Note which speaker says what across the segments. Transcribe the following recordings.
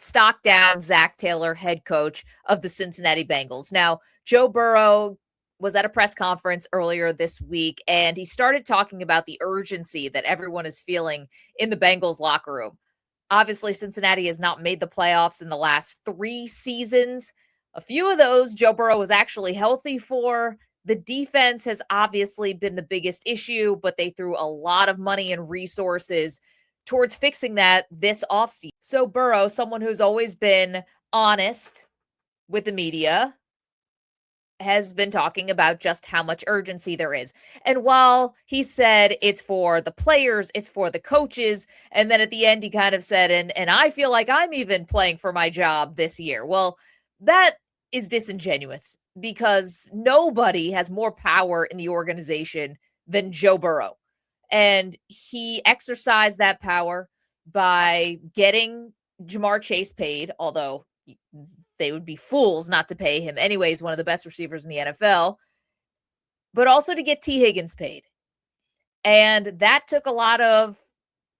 Speaker 1: Stock down Zac Taylor, head coach of the Cincinnati Bengals. Now, Joe Burrow was at a press conference earlier this week, and he started talking about the urgency that everyone is feeling in the Bengals locker room. Obviously, Cincinnati has not made the playoffs in the last 3 seasons. A few of those Joe Burrow was actually healthy for. The defense has obviously been the biggest issue, but they threw a lot of money and resources towards fixing that this offseason. So Burrow, someone who's always been honest with the media, has been talking about just how much urgency there is. And while he said it's for the players, it's for the coaches, and then at the end he kind of said, and I feel like I'm even playing for my job this year. Well, that is disingenuous because nobody has more power in the organization than Joe Burrow. And he exercised that power by getting Jamar Chase paid, although they would be fools not to pay him anyways, one of the best receivers in the NFL, but also to get T. Higgins paid. And that took a lot of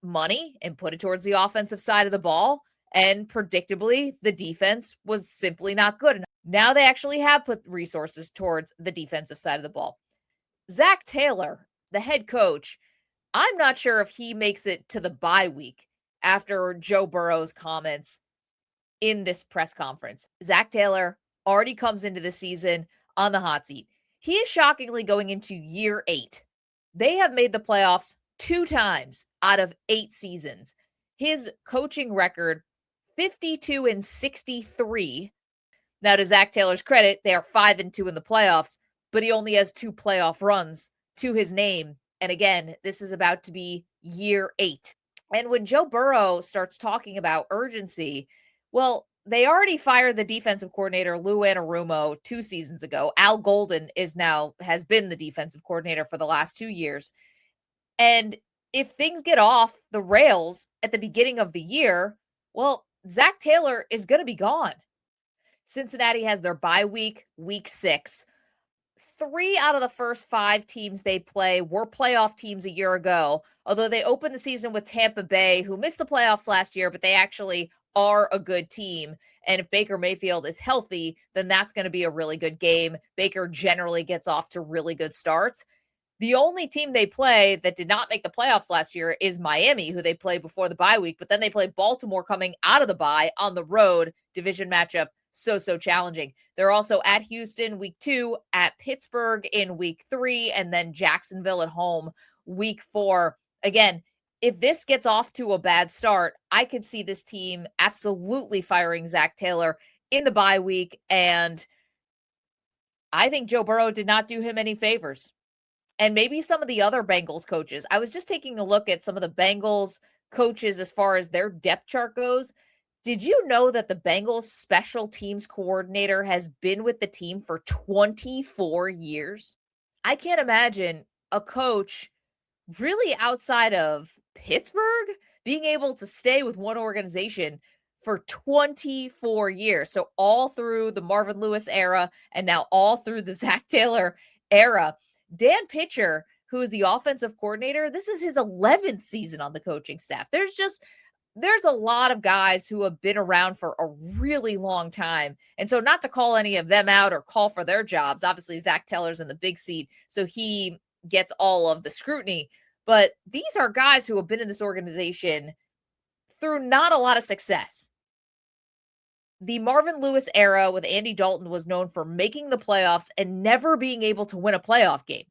Speaker 1: money and put it towards the offensive side of the ball. And predictably, the defense was simply not good enough. Now they actually have put resources towards the defensive side of the ball. Zac Taylor, the head coach, I'm not sure if he makes it to the bye week after Joe Burrow's comments in this press conference. Zac Taylor already comes into the season on the hot seat. He is shockingly going into year 8. They have made the playoffs 2 times out of 8 seasons. His coaching record, 52-63. Now, to Zac Taylor's credit, they are 5-2 in the playoffs, but he only has 2 playoff runs to his name. And again, this is about to be year 8. And when Joe Burrow starts talking about urgency, well, they already fired the defensive coordinator, Lou Anarumo, 2 seasons ago. Al Golden has been the defensive coordinator for the last 2 years. And if things get off the rails at the beginning of the year, well, Zac Taylor is going to be gone. Cincinnati has their bye week, week 6. 3 out of the first 5 teams they play were playoff teams a year ago, although they opened the season with Tampa Bay, who missed the playoffs last year, but they actually are a good team. And if Baker Mayfield is healthy, then that's going to be a really good game. Baker generally gets off to really good starts. The only team they play that did not make the playoffs last year is Miami, who they play before the bye week, but then they play Baltimore coming out of the bye on the road. Division matchup, so challenging. They're also at Houston week 2, at Pittsburgh in week 3, and then Jacksonville at home week 4. Again, if this gets off to a bad start, I could see this team absolutely firing Zac Taylor in the bye week, and I think Joe Burrow did not do him any favors. And maybe some of the other Bengals coaches. I was just taking a look at some of the Bengals coaches as far as their depth chart goes. Did you know that the Bengals special teams coordinator has been with the team for 24 years? I can't imagine a coach really outside of Pittsburgh being able to stay with one organization for 24 years. So all through the Marvin Lewis era and now all through the Zac Taylor era. Dan Pitcher, who is the offensive coordinator, this is his 11th season on the coaching staff. There's a lot of guys who have been around for a really long time. And so not to call any of them out or call for their jobs. Obviously, Zac Taylor's in the big seat, so he gets all of the scrutiny. But these are guys who have been in this organization through not a lot of success. The Marvin Lewis era with Andy Dalton was known for making the playoffs and never being able to win a playoff game.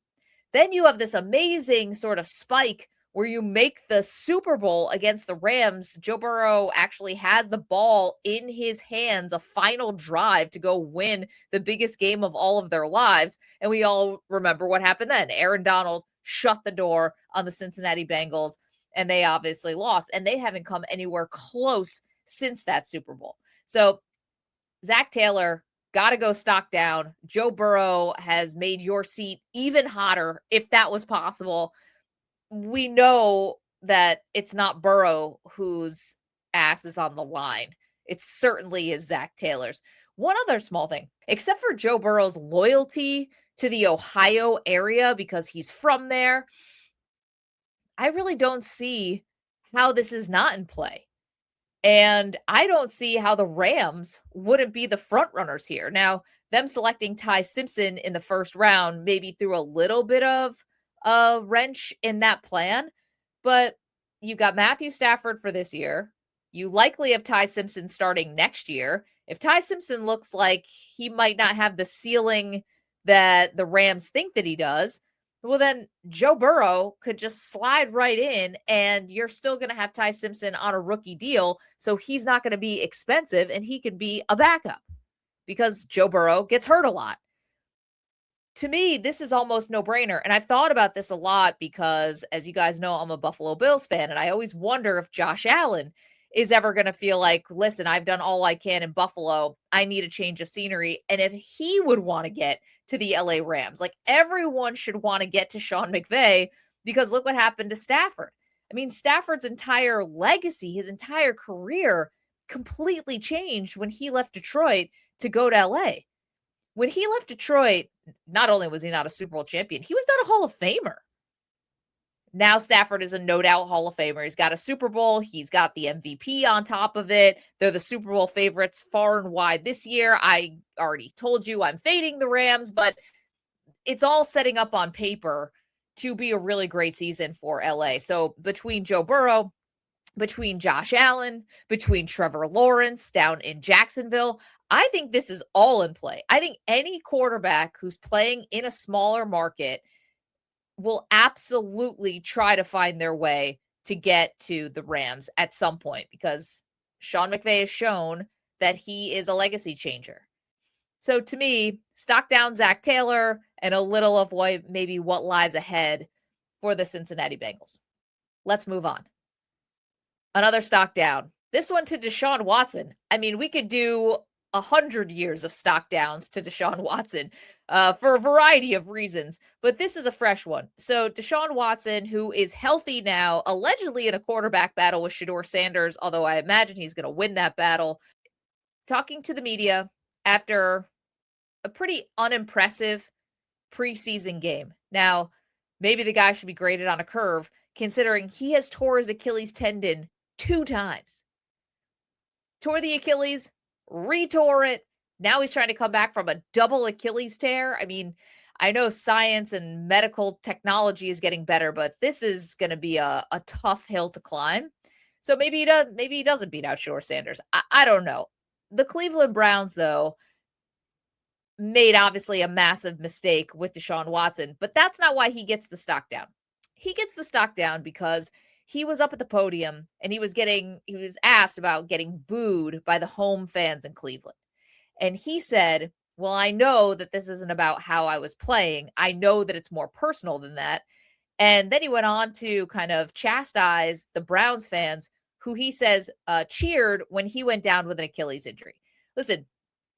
Speaker 1: Then you have this amazing sort of spike where you make the Super Bowl against the Rams. Joe Burrow actually has the ball in his hands, a final drive to go win the biggest game of all of their lives. And we all remember what happened then. Aaron Donald shut the door on the Cincinnati Bengals, and they obviously lost. And they haven't come anywhere close since that Super Bowl. So Zac Taylor, got to go stock down. Joe Burrow has made your seat even hotter, if that was possible. We know that it's not Burrow whose ass is on the line. It certainly is Zac Taylor's. One other small thing, except for Joe Burrow's loyalty to the Ohio area because he's from there, I really don't see how this is not in play. And I don't see how the Rams wouldn't be the front runners here. Now, them selecting Ty Simpson in the first round maybe threw a little bit of a wrench in that plan, but you've got Matthew Stafford for this year. You likely have Ty Simpson starting next year. If Ty Simpson looks like he might not have the ceiling that the Rams think that he does, well, then Joe Burrow could just slide right in, and you're still going to have Ty Simpson on a rookie deal. So he's not going to be expensive, and he could be a backup because Joe Burrow gets hurt a lot. To me, this is almost no brainer. And I've thought about this a lot because, as you guys know, I'm a Buffalo Bills fan, and I always wonder if Josh Allen is ever going to feel like, listen, I've done all I can in Buffalo. I need a change of scenery. And if he would want to get to the LA Rams, like everyone should want to get to Sean McVay, because look what happened to Stafford. I mean, Stafford's entire legacy, his entire career completely changed when he left Detroit to go to LA. When he left Detroit, not only was he not a Super Bowl champion, he was not a Hall of Famer. Now Stafford is a no doubt Hall of Famer. He's got a Super Bowl. He's got the MVP on top of it. They're the Super Bowl favorites far and wide this year. I already told you I'm fading the Rams, but it's all setting up on paper to be a really great season for LA. So between Joe Burrow, between Josh Allen, between Trevor Lawrence down in Jacksonville, I think this is all in play. I think any quarterback who's playing in a smaller market will absolutely try to find their way to get to the Rams at some point, because Sean McVay has shown that he is a legacy changer. So to me, stock down Zac Taylor and a little of what lies ahead for the Cincinnati Bengals. Let's move on. Another stock down. This one to Deshaun Watson. I mean, we could do 100 years of stock downs to Deshaun Watson for a variety of reasons, but this is a fresh one. So Deshaun Watson, who is healthy now, allegedly in a quarterback battle with Shedeur Sanders, although I imagine he's going to win that battle, talking to the media after a pretty unimpressive preseason game. Now, maybe the guy should be graded on a curve, considering he has tore his Achilles tendon 2 times. Tore the Achilles, retore it. Now he's trying to come back from a double Achilles tear. I mean, I know science and medical technology is getting better, but this is going to be a tough hill to climb. So maybe he doesn't beat out Shedeur Sanders. I don't know. The Cleveland Browns, though, made obviously a massive mistake with Deshaun Watson, but that's not why he gets the stock down. He gets the stock down because he was up at the podium and he was asked about getting booed by the home fans in Cleveland. And he said, well, I know that this isn't about how I was playing. I know that it's more personal than that. And then he went on to kind of chastise the Browns fans who he says cheered when he went down with an Achilles injury. Listen,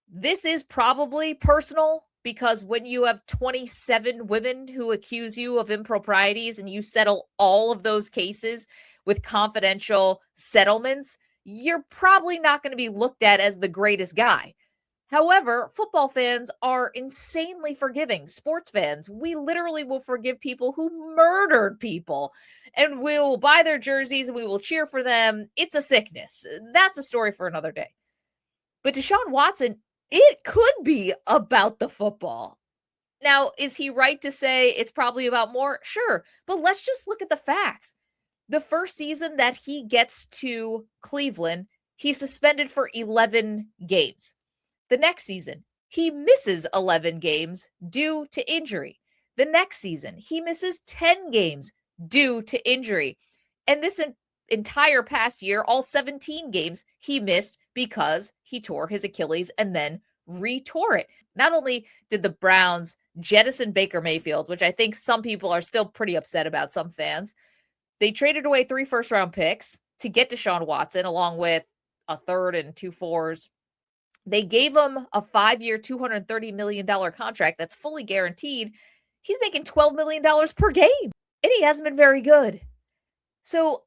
Speaker 1: this is probably personal, because when you have 27 women who accuse you of improprieties and you settle all of those cases with confidential settlements, you're probably not going to be looked at as the greatest guy. However, football fans are insanely forgiving. Sports fans, we literally will forgive people who murdered people, and we'll buy their jerseys and we will cheer for them. It's a sickness. That's a story for another day. But Deshaun Watson, it could be about the football. Now, is he right to say it's probably about more? Sure. But let's just look at the facts. The first season that he gets to Cleveland, he's suspended for 11 games. The next season, he misses 11 games due to injury. The next season, he misses 10 games due to injury. And this entire past year, all 17 games he missed because he tore his Achilles and then retore it. Not only did the Browns jettison Baker Mayfield, which I think some people are still pretty upset about, some fans, they traded away 3 first-round picks to get Deshaun Watson, along with a third and 2 fours. They gave him a 5-year, $230 million contract that's fully guaranteed. He's making $12 million per game, and he hasn't been very good. So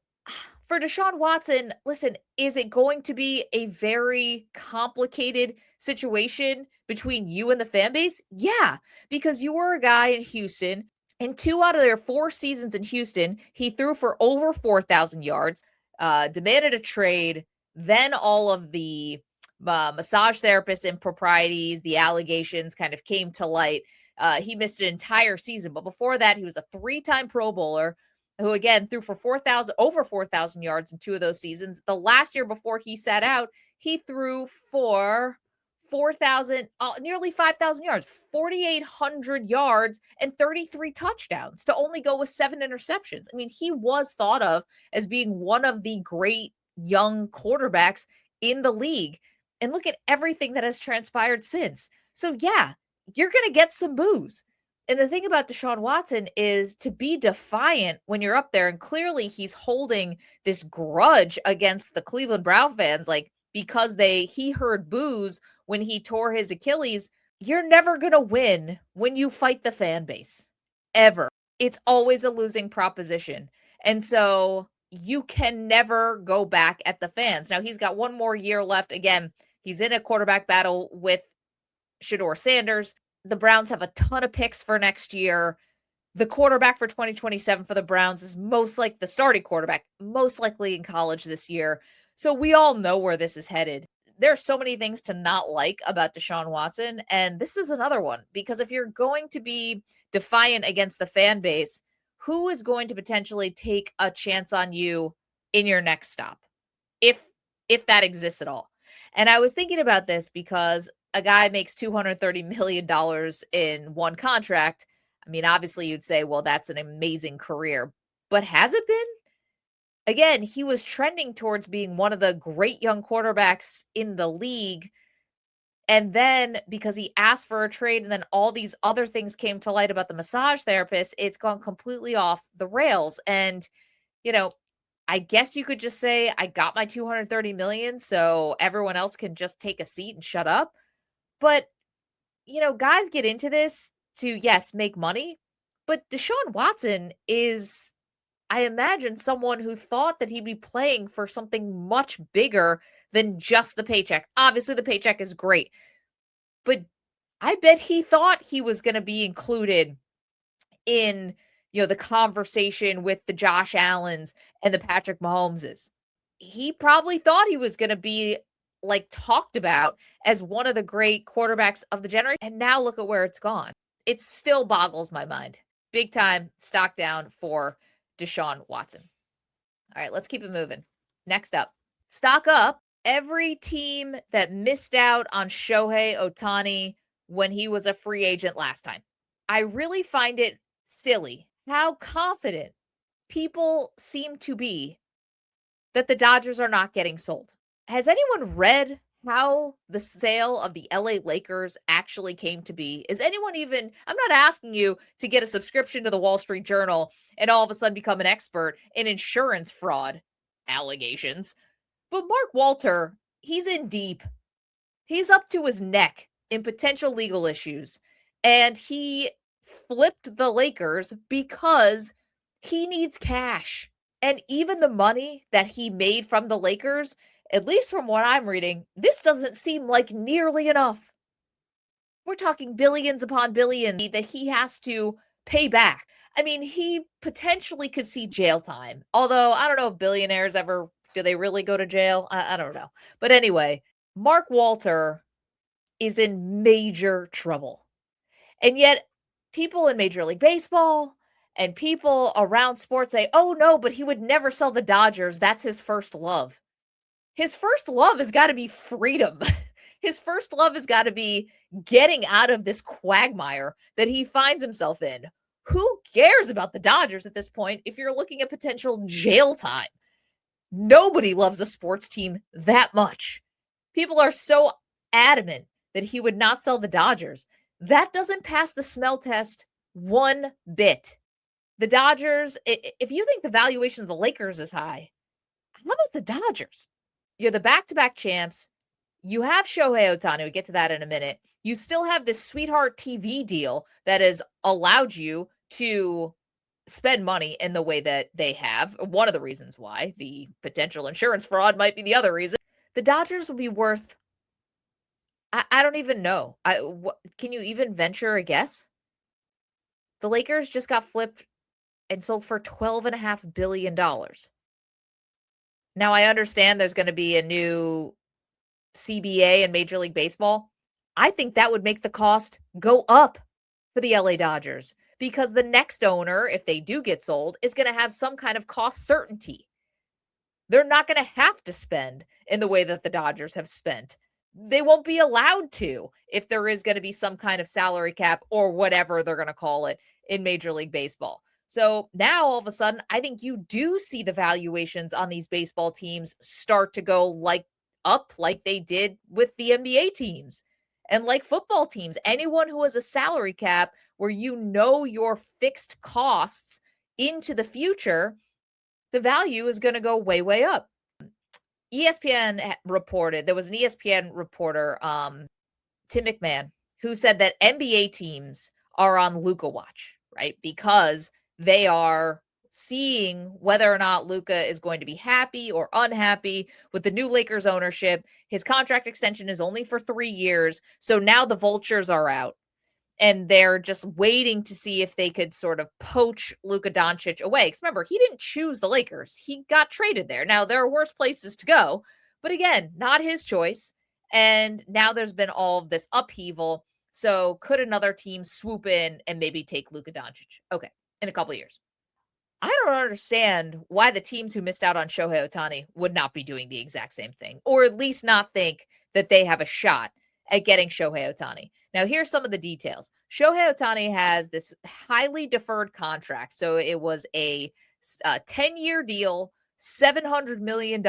Speaker 1: for Deshaun Watson, listen, is it going to be a very complicated situation between you and the fan base? Yeah, because you were a guy in Houston, and 2 out of their 4 seasons in Houston, he threw for over 4,000 yards, demanded a trade, Then all of the massage therapist improprieties, the allegations kind of came to light. He missed an entire season, but before that, he was a 3-time Pro Bowler who again threw for over 4,000 yards in 2 of those seasons. The last year before he sat out, he threw for 4,000, nearly 5,000 yards, 4,800 yards, and 33 touchdowns to only go with 7 interceptions. I mean, he was thought of as being one of the great young quarterbacks in the league. And look at everything that has transpired since. So, yeah, you're going to get some boos. And the thing about Deshaun Watson is to be defiant when you're up there. And clearly he's holding this grudge against the Cleveland Brown fans, like because he heard boos when he tore his Achilles. You're never going to win when you fight the fan base, ever. It's always a losing proposition. And so you can never go back at the fans. Now, he's got one more year left. Again, he's in a quarterback battle with Shedeur Sanders. The Browns have a ton of picks for next year. The quarterback for 2027 for the Browns is the starting quarterback, most likely in college this year. So we all know where this is headed. There are so many things to not like about Deshaun Watson, and this is another one. Because if you're going to be defiant against the fan base, who is going to potentially take a chance on you in your next stop, if that exists at all? And I was thinking about this because a guy makes $230 million in one contract. I mean, obviously you'd say, well, that's an amazing career. But has it been? Again, he was trending towards being one of the great young quarterbacks in the league. And then because he asked for a trade and then all these other things came to light about the massage therapist, it's gone completely off the rails. And, I guess you could just say, I got my $230 million, so everyone else can just take a seat and shut up. But, guys get into this to, yes, make money. But Deshaun Watson is, I imagine, someone who thought that he'd be playing for something much bigger than just the paycheck. Obviously, the paycheck is great. But I bet he thought he was going to be included in, the conversation with the Josh Allens and the Patrick Mahomeses. He probably thought he was going to be talked about as one of the great quarterbacks of the generation. And now look at where it's gone. It still boggles my mind. Big time stock down for Deshaun Watson. All right, let's keep it moving. Next up, stock up. Every team that missed out on Shohei Ohtani when he was a free agent last time. I really find it silly how confident people seem to be that the Dodgers are not getting sold. Has anyone read how the sale of the LA Lakers actually came to be? Is anyone even, I'm not asking you to get a subscription to the Wall Street Journal and all of a sudden become an expert in insurance fraud allegations. But Mark Walter, he's in deep. He's up to his neck in potential legal issues. And he flipped the Lakers because he needs cash. And even the money that he made from the Lakers, at least from what I'm reading, this doesn't seem like nearly enough. We're talking billions upon billions that he has to pay back. I mean, he potentially could see jail time. Although, I don't know if billionaires do they really go to jail? I don't know. But anyway, Mark Walter is in major trouble. And yet, people in Major League Baseball and people around sports say, oh no, but he would never sell the Dodgers. That's his first love. His first love has got to be freedom. His first love has got to be getting out of this quagmire that he finds himself in. Who cares about the Dodgers at this point if you're looking at potential jail time? Nobody loves a sports team that much. People are so adamant that he would not sell the Dodgers. That doesn't pass the smell test one bit. The Dodgers, if you think the valuation of the Lakers is high, how about the Dodgers? You're the back-to-back champs. You have Shohei Ohtani. We'll get to that in a minute. You still have this sweetheart TV deal that has allowed you to spend money in the way that they have. One of the reasons why. The potential insurance fraud might be the other reason. The Dodgers will be worth, I don't even know. Can you even venture a guess? The Lakers just got flipped and sold for $12.5 billion. Now, I understand there's going to be a new CBA in Major League Baseball. I think that would make the cost go up for the LA Dodgers because the next owner, if they do get sold, is going to have some kind of cost certainty. They're not going to have to spend in the way that the Dodgers have spent. They won't be allowed to if there is going to be some kind of salary cap or whatever they're going to call it in Major League Baseball. So now all of a sudden, I think you do see the valuations on these baseball teams start to go up like they did with the NBA teams and like football teams. Anyone who has a salary cap where you know your fixed costs into the future, the value is going to go way, way up. ESPN reported, there was an ESPN reporter, Tim McMahon, who said that NBA teams are on Luka watch, right? Because they are seeing whether or not Luka is going to be happy or unhappy with the new Lakers ownership. His contract extension is only for 3 years. So now the vultures are out. And they're just waiting to see if they could sort of poach Luka Doncic away. Because remember, he didn't choose the Lakers. He got traded there. Now, there are worse places to go. But again, not his choice. And now there's been all of this upheaval. So could another team swoop in and maybe take Luka Doncic? Okay, in a couple of years. I don't understand why the teams who missed out on Shohei Ohtani would not be doing the exact same thing, or at least not think that they have a shot at getting Shohei Ohtani. Now, here's some of the details. Shohei Ohtani has this highly deferred contract. So it was a 10-year deal, $700 million.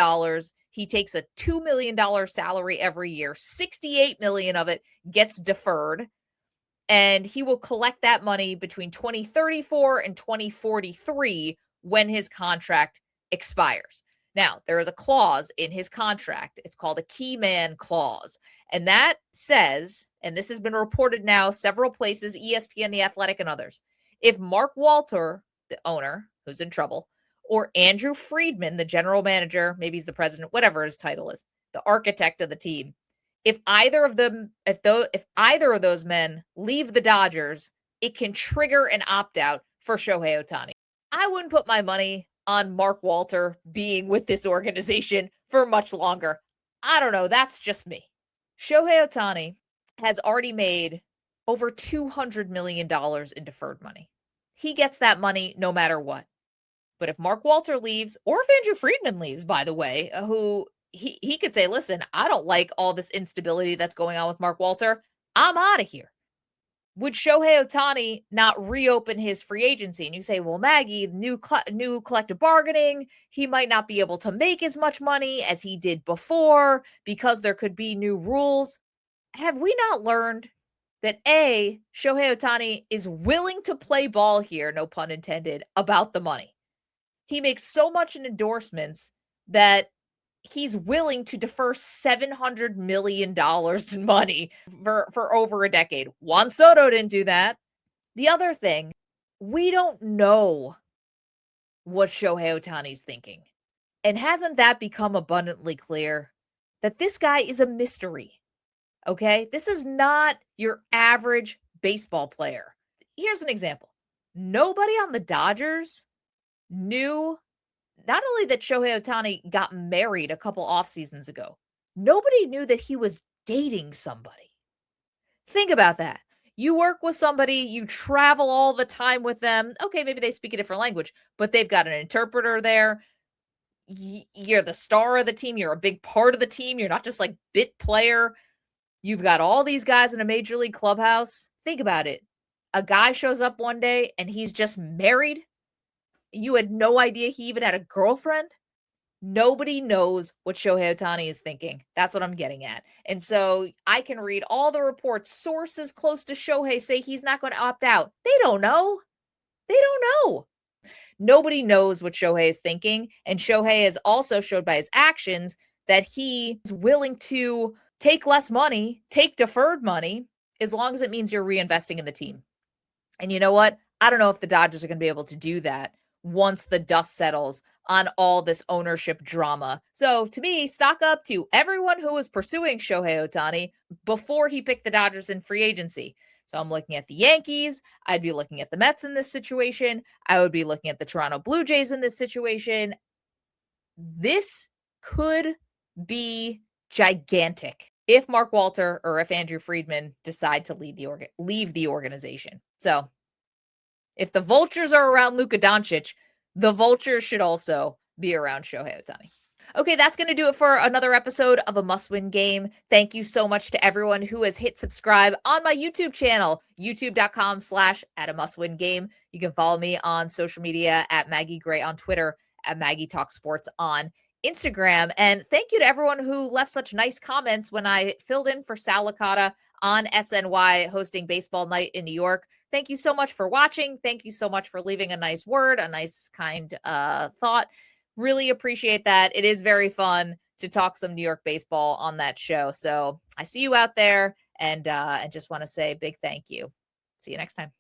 Speaker 1: He takes a $2 million salary every year. $68 million of it gets deferred. And he will collect that money between 2034 and 2043 when his contract expires. Now, there is a clause in his contract. It's called a key man clause. And that says, and this has been reported now several places, ESPN, The Athletic, and others, if Mark Walter, the owner, who's in trouble, or Andrew Friedman, the general manager, maybe he's the president, whatever his title is, the architect of the team, if either of those men leave the Dodgers, it can trigger an opt-out for Shohei Ohtani. I wouldn't put my money on Mark Walter being with this organization for much longer. I don't know. That's just me. Shohei Ohtani has already made over $200 million in deferred money. He gets that money no matter what. But if Mark Walter leaves, or if Andrew Friedman leaves, by the way, who he could say, listen, I don't like all this instability that's going on with Mark Walter. I'm out of here. Would Shohei Ohtani not reopen his free agency? And you say, well, Maggie, new collective bargaining, he might not be able to make as much money as he did before because there could be new rules. Have we not learned that Shohei Ohtani is willing to play ball here, no pun intended, about the money? He makes so much in endorsements that he's willing to defer $700 million in money for over a decade. Juan Soto didn't do that. The other thing, we don't know what Shohei Ohtani's thinking. And hasn't that become abundantly clear that this guy is a mystery? Okay? This is not your average baseball player. Here's an example. Nobody on the Dodgers knew not only that Shohei Ohtani got married a couple off seasons ago, nobody knew that he was dating somebody. Think about that. You work with somebody, you travel all the time with them. Okay, maybe they speak a different language, but they've got an interpreter there. You're the star of the team. You're a big part of the team. You're not just like bit player. You've got all these guys in a major league clubhouse. Think about it. A guy shows up one day and he's just married. You had no idea he even had a girlfriend. Nobody knows what Shohei Ohtani is thinking. That's what I'm getting at. And so I can read all the reports. Sources close to Shohei say he's not going to opt out. They don't know. They don't know. Nobody knows what Shohei is thinking. And Shohei has also showed by his actions that he is willing to take less money, take deferred money, as long as it means you're reinvesting in the team. And you know what? I don't know if the Dodgers are going to be able to do that once the dust settles on all this ownership drama. So to me, stock up to everyone who was pursuing Shohei Ohtani before he picked the Dodgers in free agency. So I'm looking at the Yankees. I'd be looking at the Mets in this situation. I would be looking at the Toronto Blue Jays in this situation. this could be gigantic if Mark Walter or if Andrew Friedman decide to leave the organization. So if the vultures are around Luka Doncic, the vultures should also be around Shohei Ohtani. Okay, that's going to do it for another episode of A Must Win Game. Thank you so much to everyone who has hit subscribe on my YouTube channel, youtube.com/@a-must-win-game. You can follow me on social media at Maggie Gray on Twitter, at Maggie Talk Sports on Instagram. And thank you to everyone who left such nice comments when I filled in for Sal Licata on SNY hosting Baseball Night in New York. Thank you so much for watching. Thank you so much for leaving a nice word, a nice kind thought. Really appreciate that. It is very fun to talk some New York baseball on that show. So I see you out there and just want to say a big thank you. See you next time.